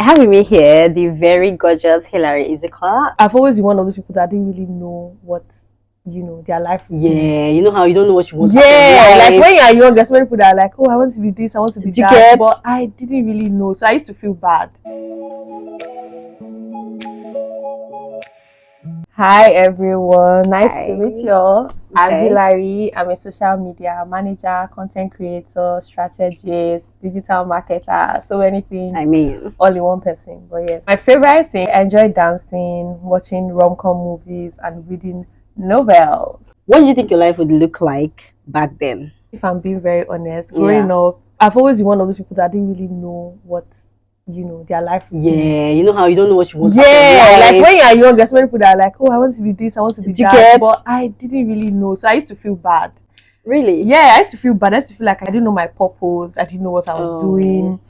I have with me here the very gorgeous Hilary Izikwa. I've always been one of those people that didn't really know what their life would be. Yeah, you know how you don't know what you want. Yeah, like when you're young, there's many people that are like, oh, I want to be this, I want to be that. But I didn't really know, so I used to feel bad. Hi everyone, nice to meet you all. I'm Hilary. I'm a social media manager, content creator, strategist, digital marketer, so many things. I mean, all in one person. But yeah, my favorite thing, I enjoy dancing, watching rom-com movies, and reading novels. What do you think your life would look like back then? If I'm being very honest, growing up, I've always been one of those people that didn't really know what their life. Yeah, you know how you don't know what you want. Yeah, like when you're young, there's many people that are like, oh, I want to be this, I want to be that. But I didn't really know, so I used to feel bad. Really? Yeah, I used to feel bad. I used to feel like I didn't know my purpose. I didn't know what I was doing.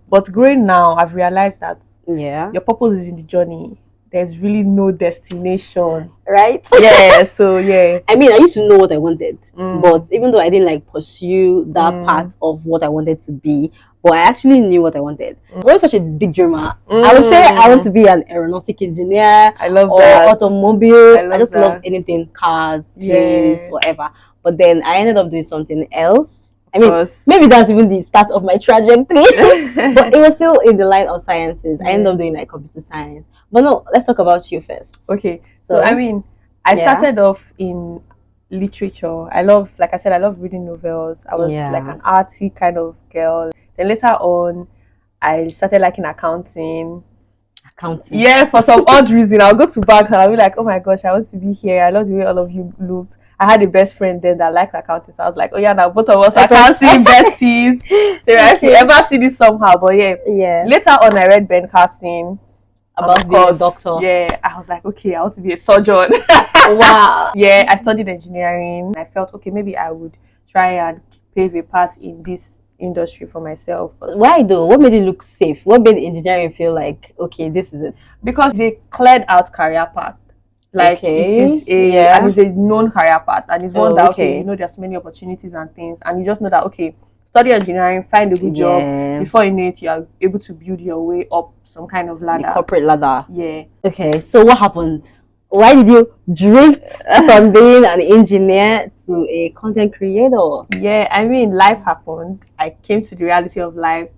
But growing now, I've realized that your purpose is in the journey. There's really no destination, right? Yeah. So yeah, I mean, I used to know what I wanted, but even though I didn't pursue that part of what I wanted to be, but I actually knew what I wanted. I was always such a big dreamer. I would say I want to be an aeronautic engineer. I love or that. Automobile. I just love anything, cars, planes, whatever. But then I ended up doing something else. I mean, maybe that's even the start of my trajectory, but it was still in the line of sciences. I ended up doing computer science. But no, let's talk about you first. Okay, so I mean, I started off in literature. I love reading novels. I was like an artsy kind of girl. Then later on, I started liking accounting. Yeah, for some odd reason, I'll go to bank and I'll be like, oh my gosh, I want to be here. I love the way all of you looked. I had a best friend then that liked accounting, so I was like, oh yeah, now both of us are accounting besties. So if you ever see this somehow, but yeah. Later on, I read Ben Carson about being a doctor. Yeah, I was like, okay, I want to be a surgeon. Wow. Yeah, I studied engineering. I felt okay, maybe I would try and pave a path in this industry for myself. But why though? What made it look safe? What made engineering feel like, okay, this is it? Because they cleared out career path. Like it is and it's a known career path, and it's one that there's many opportunities and things, and you just know that study engineering, find a good job. Before you know it, you are able to build your way up some kind of ladder, corporate ladder. Yeah. Okay, so what happened? Why did you drift from being an engineer to a content creator? Yeah, I mean, life happened. I came to the reality of life.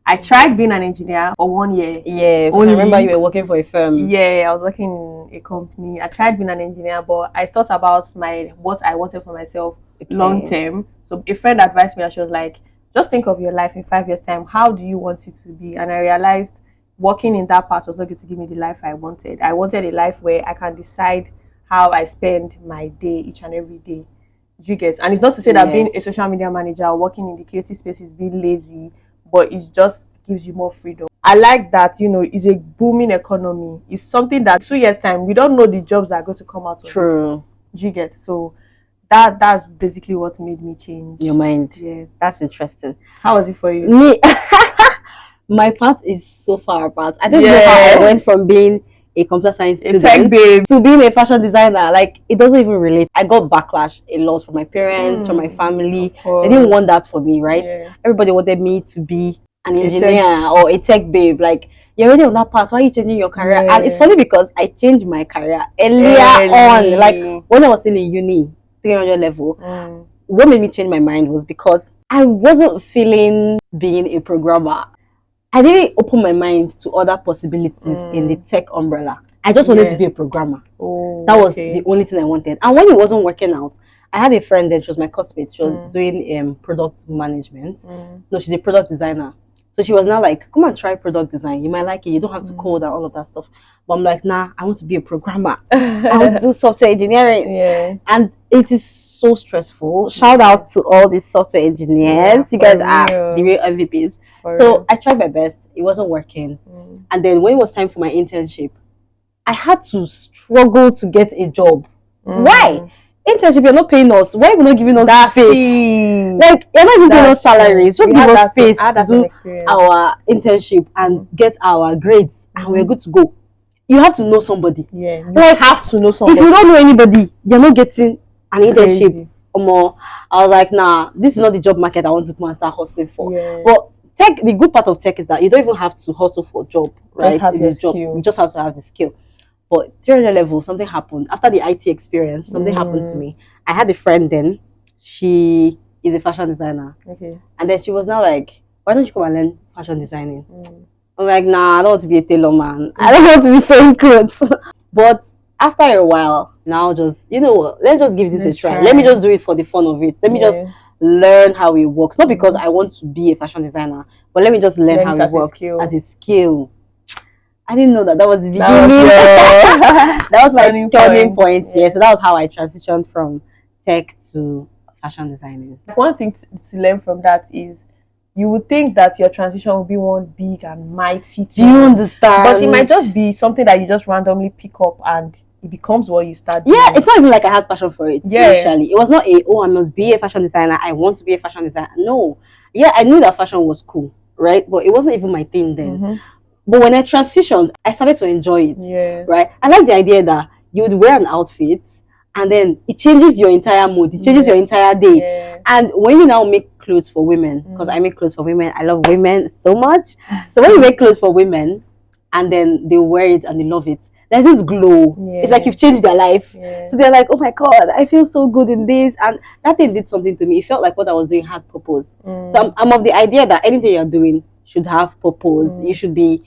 I tried being an engineer for 1 year. Yeah, I remember you were working for a firm. Yeah, I was working in a company. I tried being an engineer, but I thought about what I wanted for myself long term. So a friend advised me, and she was like, just think of your life in 5 years' time. How do you want it to be? And I realized working in that part was not going to give me the life I wanted. I wanted a life where I can decide how I spend my day each and every day. You get? And it's not to say that being a social media manager or working in the creative space is being lazy, but it just gives you more freedom. I like that, it's a booming economy. It's something that 2 years' time, we don't know the jobs that are going to come out of it. True. You get? So that's basically what made me change your mind. Yeah. That's interesting. How was it for you? Me, my path is so far apart. I don't know how I went from being a computer science student to being a fashion designer. Like, it doesn't even relate. I got backlash a lot from my parents, from my family. They didn't want that for me, right? Everybody wanted me to be an engineer or a tech babe. Like, you're already on that path, why are you changing your career? And it's funny because I changed my career earlier on. Like, when I was in a uni 300 level, what made me change my mind was because I wasn't feeling being a programmer. I didn't open my mind to other possibilities in the tech umbrella. I just wanted to be a programmer. That was the only thing I wanted. And when it wasn't working out, I had a friend that she was my classmate. She was doing product management. No, she's a product designer. So she was now like, come and try product design. You might like it. You don't have to code and all of that stuff. But I'm like, nah, I want to be a programmer. I want to do software engineering. Yeah. And it is so stressful. Shout out to all these software engineers. You guys are the real MVPs. So I tried my best. It wasn't working. And then when it was time for my internship, I had to struggle to get a job. Why? Internship, you're not paying us. Why are you not giving us space? Like, you're not even paying us salaries. Just give us space to do our internship and get our grades, and we're good to go. You have to know somebody. Yeah, you have to know somebody. If you don't know anybody, you're not getting an internship. I was like, nah, this is not the job market I want to go and start hustling for. But tech, the good part of tech is that you don't even have to hustle for a job, right? Have your skill. You just have to have the skill. But 300 level, something happened after the IT experience. Something happened to me. I had a friend then. She is a fashion designer. Okay. And then she was now like, why don't you come and learn fashion designing? I'm like, nah, I don't want to be a tailor, man. I don't want to be sewing clothes. But after a while, now just, you know what, let's just give this a try. Let me just do it for the fun of it. Let me just learn how it works. Not because I want to be a fashion designer, but let me just learn how it works as a skill. I didn't know that was the beginning. That was my turning point. Yeah, so that was how I transitioned from tech to fashion designing. One thing to learn from that is you would think that your transition will be one big and mighty thing. Do you understand? But it might just be something that you just randomly pick up and it becomes what you start doing. Yeah, it's not even like I had passion for it initially. It was not I must be a fashion designer. I want to be a fashion designer. No. Yeah, I knew that fashion was cool, right? But it wasn't even my thing then. But when I transitioned, I started to enjoy it, right? I like the idea that you would wear an outfit and then it changes your entire mood. It changes your entire day. And when you now make clothes for women, because I make clothes for women, I love women so much. So when you make clothes for women and then they wear it and they love it, there's this glow. It's like you've changed their life. So they're like, oh my God, I feel so good in this. And that thing did something to me. It felt like what I was doing had purpose. So I'm of the idea that anything you're doing should have purpose. You should be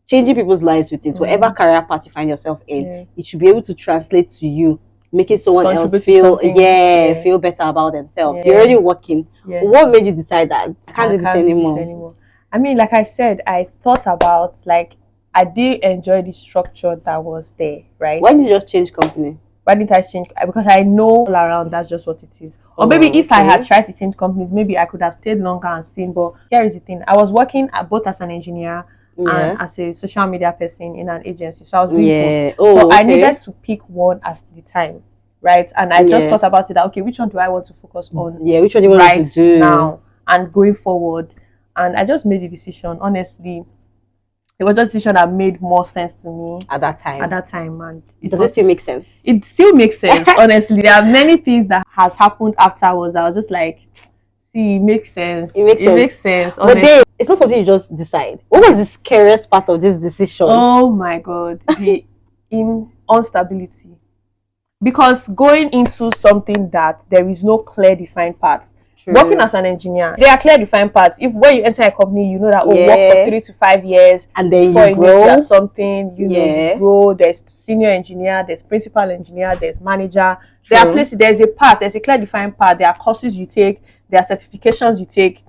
changing people's lives with it. Whatever career path you find yourself in, it should be able to translate to you, making someone else feel feel better about themselves. You're already working. What made you decide that I can't do this anymore? I mean, like I said, I thought about, like, I did enjoy the structure that was there, right? Why did you just change company? Why didn't I change? Because I know all around that's just what it is. Or maybe if I had tried to change companies, maybe I could have stayed longer and seen. But here is the thing: I was working both as an engineer and as a social media person in an agency, so I was doing both. So I needed to pick one at the time, right? And I just thought about it that, okay, which one do I want to focus on? Which one do you want to do now and going forward? And I just made the decision. Honestly, it was a decision that made more sense to me at that time. And does it still make sense? It still makes sense. Honestly, there are many things that has happened afterwards. I was just like, see, it makes sense. It makes sense. Honestly. But then, it's not something you just decide. What was the scariest part of this decision? Oh my God, the instability. Because going into something that there is no clear defined path. Working as an engineer, there are clear defined paths. If when you enter a company, you know that work for 3 to 5 years and then you grow something, you know, you grow. There's senior engineer, there's principal engineer, there's manager. There are places, there's a path, there's a clear defined path. There are courses you take, there are certifications you take.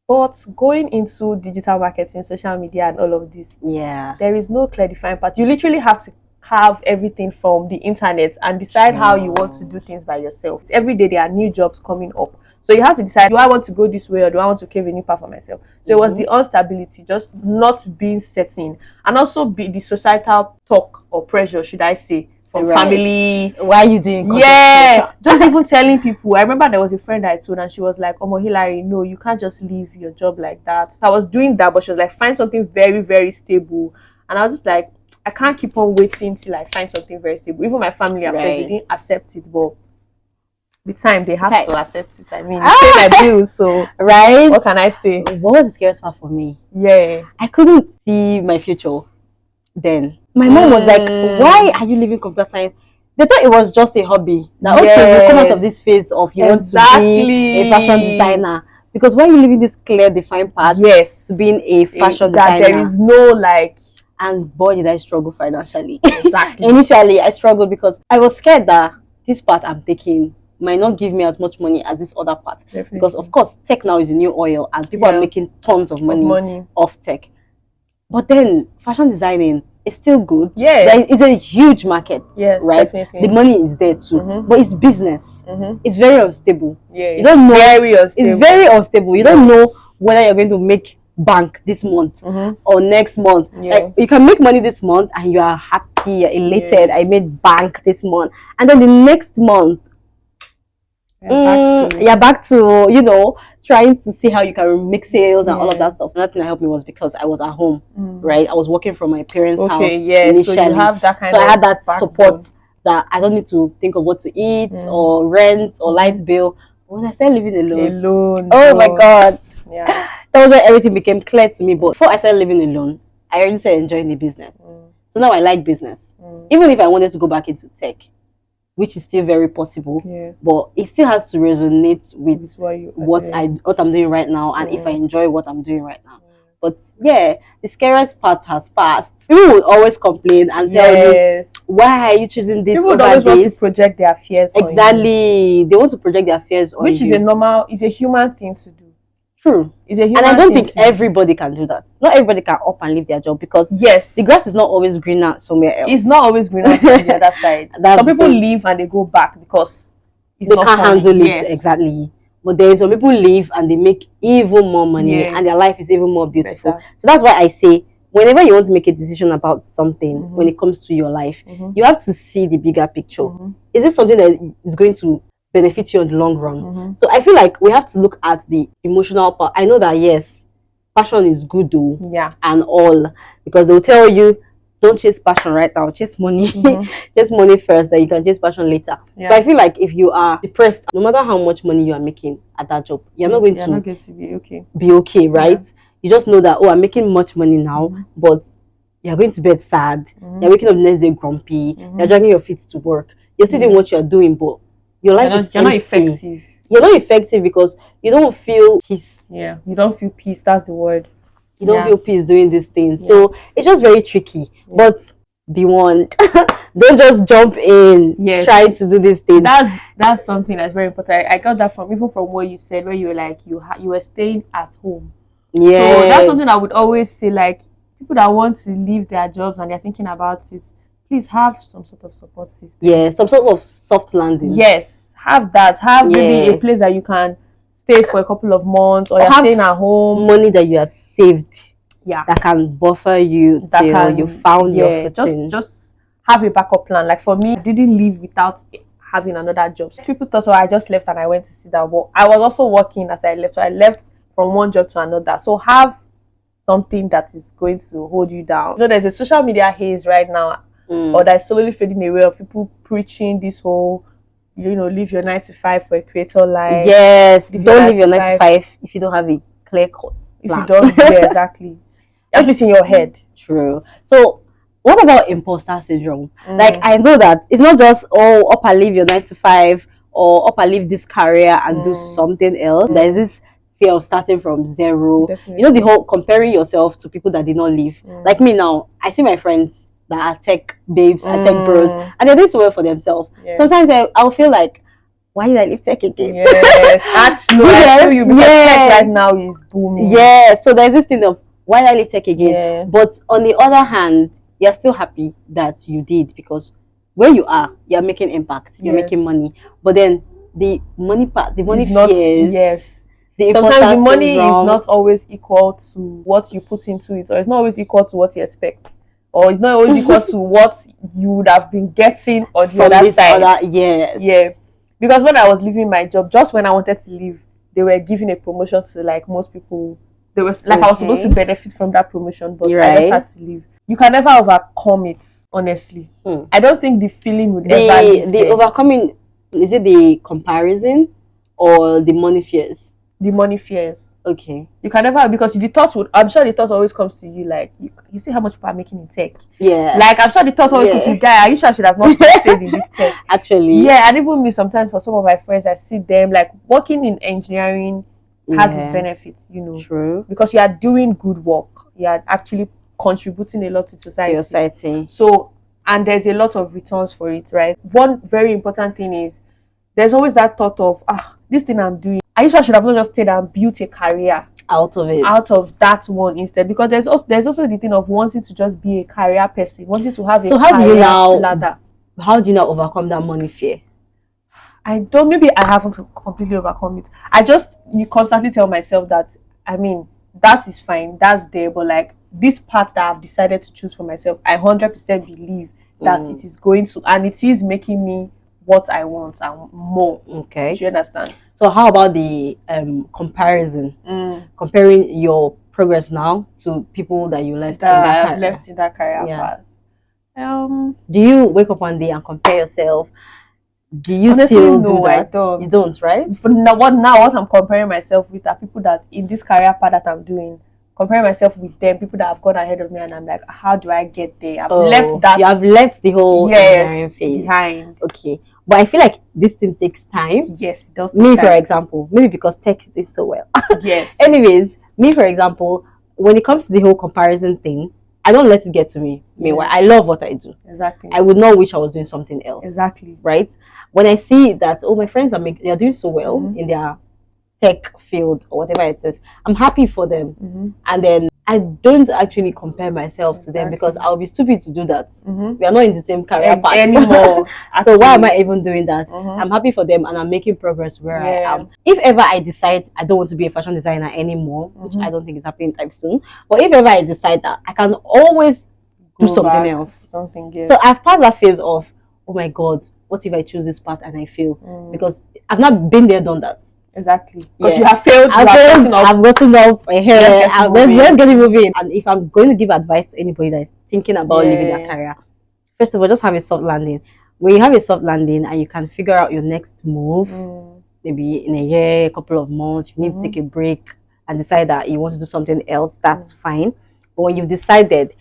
But going into digital marketing, social media, and all of this, there is no clear defined path. You literally have to carve everything from the internet and decide how you want to do things by yourself. Every day there are new jobs coming up. So you have to decide, do I want to go this way or do I want to carve a new path for myself? So it was the instability, just not being certain. And also the societal talk or pressure, should I say, from family. Why are you doing just even telling people. I remember there was a friend I told and she was like, oh, Hilary, no, you can't just leave your job like that. So I was doing that, but she was like, find something very, very stable. And I was just like, I can't keep on waiting till I find something very stable. Even my family and friends, they didn't accept it, but with time they have to accept it. I mean, pay my bills, so what can I say? What was the scariest part for me? I couldn't see my future then. My mom was like, why are you leaving computer science? They thought it was just a hobby. That okay, you come out of this phase of you want to be a fashion designer. Because why are you leaving this clear defined path to being a fashion designer? There is no like. And boy, did I struggle financially. Initially, I struggled because I was scared that this path I'm taking might not give me as much money as this other part. Because of course, tech now is a new oil and people are making tons of money off tech. But then fashion designing is still good. It's a huge market, right? Definitely. The money is there too, but it's business. It's very unstable. You don't know. It's very unstable. You don't know whether you're going to make bank this month or next month. Like you can make money this month and you are happy, you're elated. I made bank this month, and then the next month you're back to you know, trying to see how you can make sales and all of that stuff. Another thing that helped me was because I was at home, right? I was working from my parents' house initially, so you have that kind of I had that support that I don't need to think of what to eat or rent or light bill. When I started living alone, oh my God, Yeah. That was when everything became clear to me. But before I started living alone, I already started enjoying the business. So now I like business. Even if I wanted to go back into tech, which is still very possible, but it still has to resonate with what I'm doing right now, and if I enjoy what I'm doing right now. But yeah, the scariest part has passed. People would always complain and tell you, why are you choosing this? People would always want to project their fears. Exactly. They want to project their fears on you. Which is it's a human thing to do. True. It's a human and I don't think everybody can do that. Not everybody can up and leave their job, because the grass is not always greener somewhere else. It's not always greener on the other side. Some people leave and they go back because they can't handle it. Exactly. But then some people leave and they make even more money and their life is even more beautiful. So that's why I say, whenever you want to make a decision about something, when it comes to your life, you have to see the bigger picture. Is this something that is going to benefit you in the long run? So I feel like we have to look at the emotional part. I know that yes, passion is good though, and all, because they'll tell you, don't chase passion right now, chase money. Chase money first, then you can chase passion later. But I feel like if you are depressed, no matter how much money you are making at that job, you're not going to be okay, right? You just know that, oh, I'm making much money now, but you're going to bed sad, you're waking up the next day grumpy, you're dragging your feet to work, you're still doing what you're doing, but your life is you're not effective. You're not effective because you don't feel peace. You don't feel peace. That's the word. You don't feel peace doing these things. So it's just very tricky. But be warned. Don't just jump in trying to do these things. That's something that's very important. I got that from what you said, where you were like you were staying at home. So that's something I would always say, like, people that want to leave their jobs and they're thinking about it, please have some sort of support system. Some sort of soft landing. Yes, have that. Have maybe a place that you can stay for a couple of months, or you're staying at home. Money that you have saved. That can buffer you till you found your footing. Just have a backup plan. Like for me, I didn't leave without having another job. So people thought, oh, I just left and I went to sit down. But I was also working as I left. So I left from one job to another. So have something that is going to hold you down. You know, there's a social media haze right now, or that's slowly fading away, of people preaching this whole, leave your 9 to 5 for a creator life. Yes, don't leave your 9 to 5 if you don't have a clear cut plan. If you don't, exactly. At least in your head. True. So what about imposter syndrome? Like, I know that it's not just, oh, up and leave your 9 to 5, or up and leave this career and do something else. There's this fear of starting from zero. Definitely. You know, the whole comparing yourself to people that did not leave. Like me now, I see my friends that are tech babes, are tech bros, and they're doing so well for themselves. Sometimes I'll feel like, why did I leave tech again? Yes, actually, I feel you, because tech right now is booming. So there's this thing of, why did I leave tech again? But on the other hand, you're still happy that you did, because where you are, you're making impact, you're making money. But then the money part, the money fears. Sometimes the money is not always equal to what you put into it, or it's not always equal to what you expect, or it's not always equal to what you would have been getting on the other side. Because when I was leaving my job, just when I wanted to leave, they were giving a promotion to, like, most people. They were like, I was supposed to benefit from that promotion, but I just had to leave. You can never overcome it, honestly. I don't think the feeling would ever the overcoming, is it the comparison or the money fears? The money fears. Okay. You can never, because I'm sure the thought always comes to you, like, you see how much people are making in tech. Like, I'm sure the thought always comes to you, guy, are you sure I should have not stayed in this tech? Actually. And even me, sometimes for some of my friends, I see them, like, working in engineering has its benefits, True. Because you are doing good work. You are actually contributing a lot to society. So, and there's a lot of returns for it, right? One very important thing is, there's always that thought of, this thing I'm doing, I usually should have not just stayed and built a career out of it, out of that one instead. Because there's also the thing of wanting to just be a career person, wanting to have a career ladder. How do you now overcome that money fear? Maybe I haven't completely overcome it. You constantly tell myself that, I mean, that is fine, that's there, but like, this path that I've decided to choose for myself, I 100% believe that it is going to, and it is making me what I want and more. Okay. Do you understand? So how about the comparison? Comparing your progress now to people that you left in that career path. Do you wake up one day and compare yourself? Do you Honestly, still no, do that? I don't. You don't, right? For now, what I'm comparing myself with are people that in this career path that I'm doing, comparing myself with them, people that have gone ahead of me, and I'm like, how do I get there? I've left that. You have left the whole engineering phase behind. Okay, but I feel like this thing takes time. Yes, it does. Me, for example, maybe because tech is doing so well. Yes. Anyways, me, for example, when it comes to the whole comparison thing, I don't let it get to me. Meanwhile, I love what I do. Exactly. I would not wish I was doing something else. Exactly. Right? When I see that, my friends they're doing so well in their tech field or whatever it is, I'm happy for them. And then I don't actually compare myself to them because I'll be stupid to do that. We are not in the same career path anymore. So why am I even doing that? I'm happy for them and I'm making progress where I am. If ever I decide I don't want to be a fashion designer anymore, which I don't think is happening time soon, but if ever I decide that, I can always do something else. So I've passed that phase of, oh my God, what if I choose this path and I fail? Because I've not been there, done that. Exactly. Because you have failed. I've gotten up. Let's get it moving. And if I'm going to give advice to anybody that is thinking about leaving their career, first of all, just have a soft landing. When you have a soft landing and you can figure out your next move, maybe in a year, a couple of months, you need to take a break and decide that you want to do something else, that's fine. But when you've decided,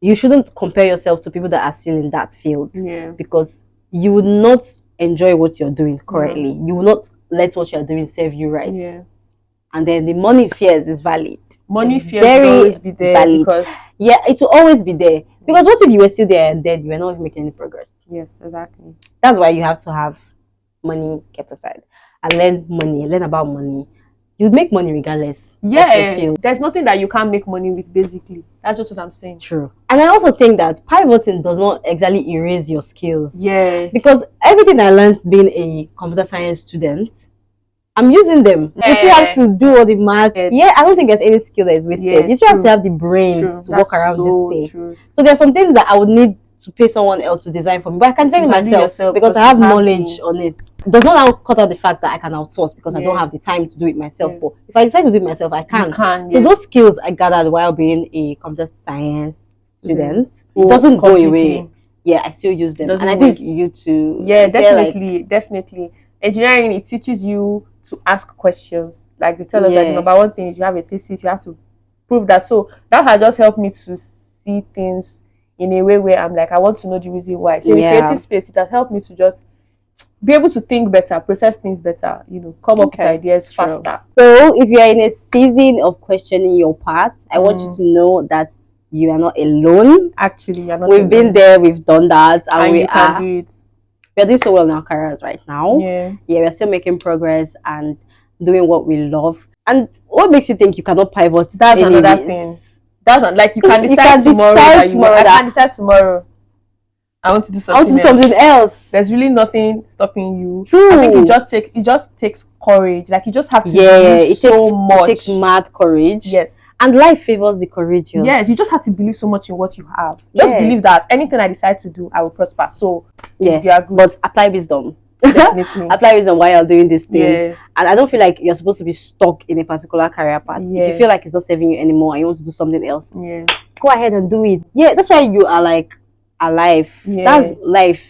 you shouldn't compare yourself to people that are still in that field. Because you would not enjoy what you're doing currently. You will not let what you're doing serve you right. And then the money fears is valid. Money fears will always be there valid. Because it will always be there. Because what if you were still there and then you were not even making any progress? Yes, exactly. That's why you have to have money kept aside and learn about money. You'd make money regardless. There's nothing that you can't make money with, basically. That's just what I'm saying. True. And I also think that pivoting does not exactly erase your skills. Because everything I learned being a computer science student, I'm using them. You still have to do all the math. I don't think there's any skill that is wasted. You still have to have the brains to walk around this thing. So there's some things that I would need to pay someone else to design for me, but I can design it myself because I have knowledge on it. It does not now cut out the fact that I can outsource because I don't have the time to do it myself. But if I decide to do it myself, I can. So those skills I gathered while being a computer science student, it doesn't go away. I still use them, and I think you too. Definitely. Engineering, it teaches you to ask questions. Like they tell us that the number one thing is you have a thesis, you have to prove that. So that has just helped me to see things in a way where I'm like, I want to know the reason why. So in the creative space, it has helped me to just be able to think better, process things better, come up with ideas faster. So if you are in a season of questioning your path, I want you to know that you are not alone. Actually, you're not We've been there, we've done that, and we can do it. We're doing so well in our careers right now. We're still making progress and doing what we love. And what makes you think you cannot pivot? That's another thing. That's not like you can decide tomorrow. I can decide tomorrow. I want to do something else. There's really nothing stopping you. True. I think it just takes courage. Like you just have to do so much. It takes mad courage. Yes. And life favors the courageous. Yes, you just have to believe so much in what you have. Just believe that anything I decide to do, I will prosper. So if you are good. But apply wisdom. Definitely. Apply wisdom while you're doing these things. And I don't feel like you're supposed to be stuck in a particular career path. If you feel like it's not serving you anymore and you want to do something else, go ahead and do it. That's why you are like alive. That's life.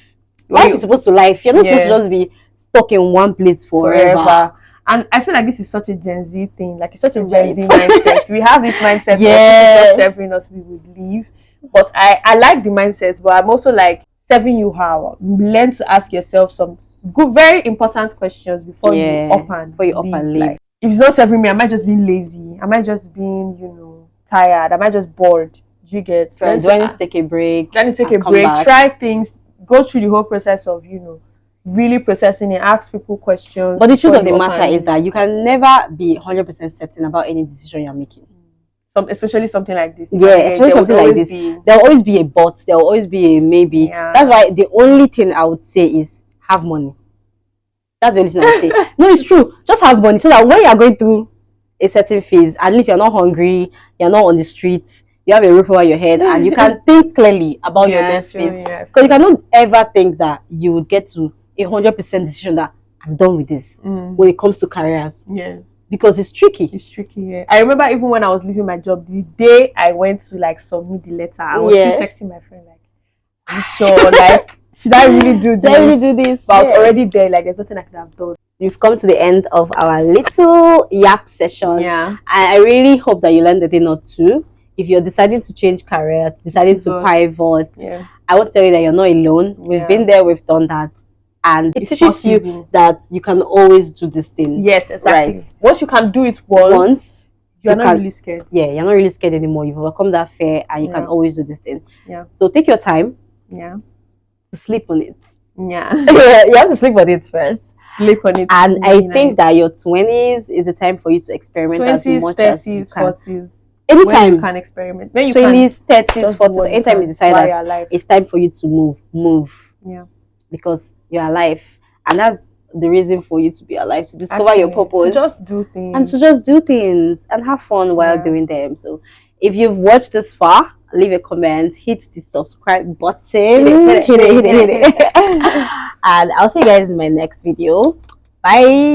Life is supposed to life. You're not supposed to just be stuck in one place forever. And I feel like this is such a Gen Z thing. Like it's such a Gen Z mindset. We have this mindset that serving us, we would leave. But I like the mindset, but I'm also like, serving you how? Learn to ask yourself some good, very important questions before you up and leave. Like, if it's not serving me, am I just being lazy? Am I just being, tired? Am I just bored? Do you get? Do I need to take a break? Do I need to take a break? Try things. Go through the whole process of, really processing it. Ask people questions. But the truth of the matter is that you can never be 100% certain about any decision you're making. Especially something like this. Especially something like this. There will always be a but. There will always be a maybe. That's why the only thing I would say is have money. That's the only thing I would say. No, it's true. Just have money so that when you're going through a certain phase, at least you're not hungry, you're not on the streets, you have a roof over your head, and you can think clearly about your next phase. Because you cannot ever think that you would get to 100% decision that I'm done with this when it comes to careers. Because it's tricky. I remember even when I was leaving my job, the day I went to like submit the letter, I was still texting my friend like, "I'm sure." Like should I really do this? Should I really do this? But already there, like there's nothing I could have done. We've come to the end of our little yap session. Yeah. And I really hope that you learned a thing or two. If you're deciding to change career, deciding to pivot, I want to tell you that you're not alone. We've been there, we've done that. And it teaches you that you can always do this thing. Yes, exactly. Right? Once you can do it once you're not really scared. Yeah, you're not really scared anymore. You've overcome that fear and you can always do this thing. Yeah. So take your time. Yeah. To sleep on it. Yeah. You have to sleep on it first. Sleep on it. And I think that your 20s is a time for you to experiment 20s, as much 30s, as you can. 40s. Anytime you can experiment. When you 20s, 30s, 40s. Anytime you decide that it's time for you to move. Yeah. Because you're alive. And that's the reason for you to be alive, to discover your purpose. To just do things. And to just do things and have fun while doing them. So if you've watched this far, leave a comment, hit the subscribe button. Hit it. And I'll see you guys in my next video. Bye.